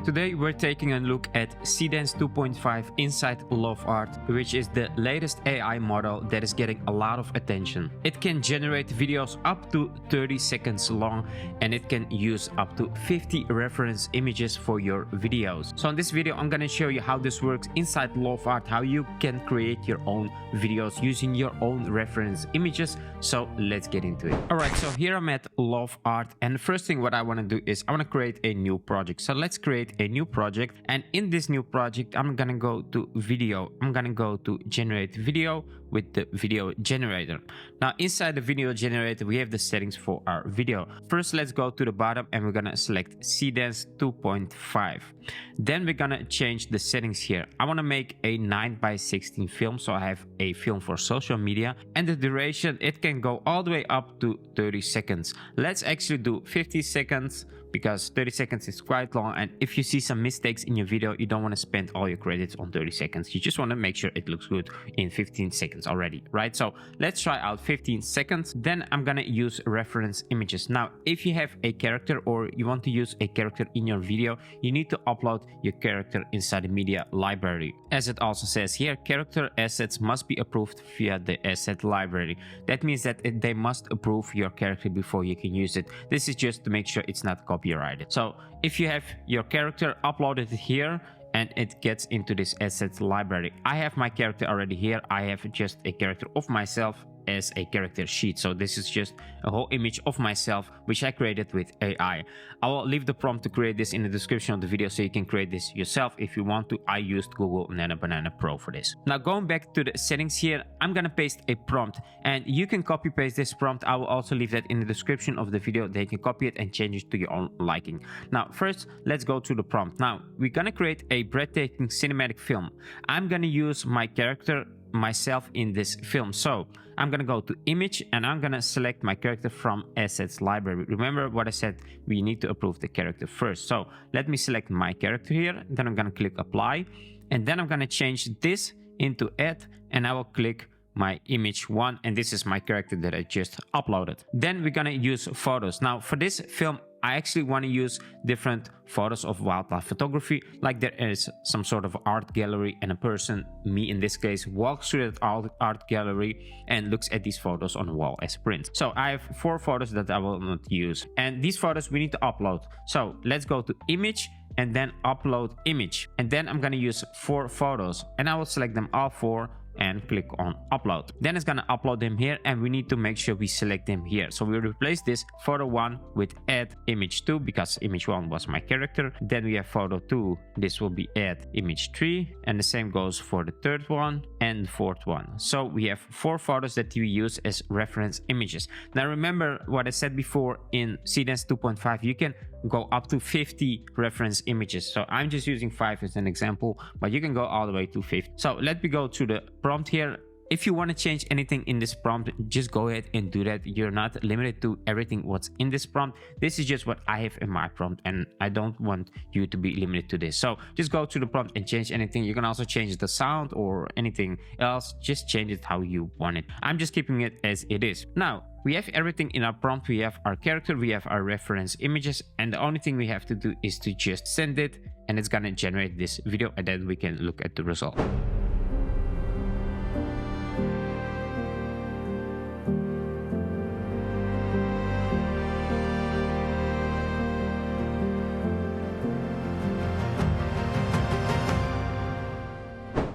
Today we're taking a look at Seedance 2.5 inside Lovart, which is the latest AI model that is getting a lot of attention. It can generate videos up to 30 seconds long, and it can use up to 50 reference images for your videos. So in this video I'm gonna show you how this works inside Lovart, how you can create your own videos using your own reference images. So let's get into it. Alright, so here I'm at Lovart, and the first thing what I want to do is I want to create a new project. So let's create a new project, and in this new project I'm gonna go to video. I'm gonna go to generate video with the video generator. Now inside the video generator we have the settings for our video. First let's go to the bottom and we're gonna select Seedance 2.5. Then we're gonna change the settings here. I want to make a 9:16 film, so I have a film for social media, and the duration, it can go all the way up to 30 seconds. Let's actually do 50 seconds because 30 seconds is quite long, and if you see some mistakes in your video, you don't want to spend all your credits on 30 seconds. You just want to make sure it looks good in 15 seconds already, right? So let's try out 15 seconds. Then I'm gonna use reference images. Now if you have a character or you want to use a character in your video, you need to upload your character inside the media library. As it also says here, character assets must be approved via the asset library. That means that they must approve your character before you can use it. This is just to make sure it's not copyrighted. So if you have your character uploaded here and it gets into this assets library, I have my character already here. I have just a character of myself as a character sheet. So this is just a whole image of myself which I created with AI. I will leave the prompt to create this in the description of the video so you can create this yourself if you want to. I used Google Nano Banana Pro for this. Now going back to the settings here, I'm gonna paste a prompt, and you can copy paste this prompt. I will also leave that in the description of the video. They can copy it and change it to your own liking. Now first let's go to the prompt. Now we're gonna create a breathtaking cinematic film. I'm gonna use my character myself in this film. So I'm gonna go to image and I'm gonna select my character from assets library. Remember what I said, we need to approve the character first. So let me select my character here, then I'm gonna click apply, and then I'm gonna change this into add, and I will click my image one, and this is my character that I just uploaded. Then we're gonna use photos. Now for this film I actually want to use different photos of wildlife photography, like there is some sort of art gallery and a person, me in this case, walks through that art gallery and looks at these photos on the wall as print. So I have 4 photos that I will not use, and these photos we need to upload. So let's go to image and then upload image, and then I'm going to use 4 photos, and I will select them all 4 and click on upload. Then it's gonna upload them here, and we need to make sure we select them here. So we replace this photo 1 with add image 2 because image 1 was my character. Then we have photo 2, this will be add image 3, and the same goes for the third one and the fourth one. So we have 4 photos that we use as reference images. Now remember what I said before, in Seedance 2.5 you can go up to 50 reference images. So I'm just using 5 as an example, but you can go all the way to 50. So let me go to the prompt here. If you want to change anything in this prompt, just go ahead and do that. You're not limited to everything what's in this prompt. This is just what I have in my prompt, and I don't want you to be limited to this. So just go to the prompt and change anything. You can also change the sound or anything else. Just change it how you want it. I'm just keeping it as it is. Now we have everything in our prompt. We have our character, we have our reference images, and the only thing we have to do is to just send it, and it's gonna generate this video, and then we can look at the result.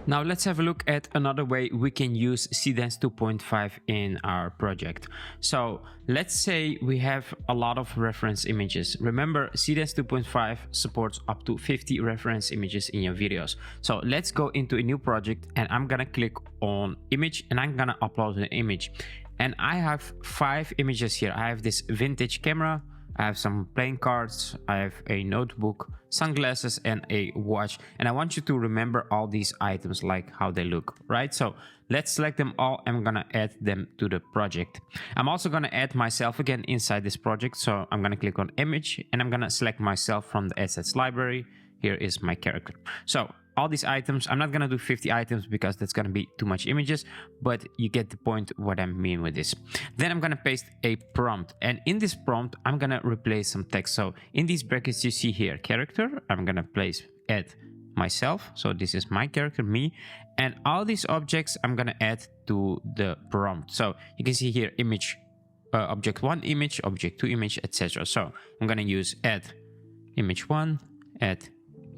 Now let's have a look at another way we can use Seedance 2.5 in our project. So let's say we have a lot of reference images. Remember, Seedance 2.5 supports up to 50 reference images in your videos. So let's go into a new project, and I'm gonna click on image, and I'm gonna upload an image. And I have 5 images here. I have this vintage camera, I have some playing cards, I have a notebook, sunglasses, and a watch. And I want you to remember all these items, like how they look, right? So let's select them all. I'm gonna add them to the project. I'm also gonna add myself again inside this project. So I'm gonna click on image, and I'm gonna select myself from the assets library. Here is my character. So all these items. I'm not gonna do 50 items because that's gonna be too much images, but you get the point what I mean with this. Then I'm gonna paste a prompt, and in this prompt I'm gonna replace some text. So in these brackets you see here character, I'm gonna add myself, so this is my character, me, and all these objects I'm gonna add to the prompt. So you can see here image, object 1 image, object 2 image, etc. So I'm gonna use add image 1, add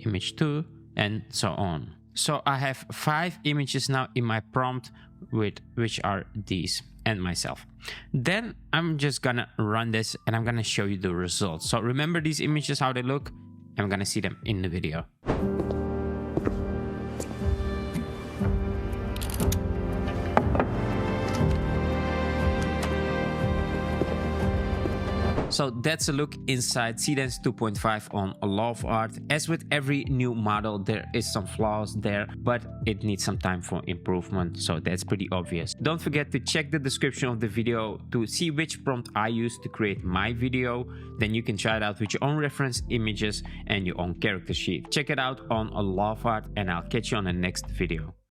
image 2, and so on. So I have 5 images now in my prompt, which are these and myself. Then I'm just gonna run this and I'm gonna show you the results. So remember these images, how they look? I'm gonna see them in the video. So that's a look inside Seedance 2.5 on Lovart. As with every new model, there is some flaws there, but it needs some time for improvement, so that's pretty obvious. Don't forget to check the description of the video to see which prompt I used to create my video. Then you can try it out with your own reference images and your own character sheet. Check it out on Lovart, and I'll catch you on the next video.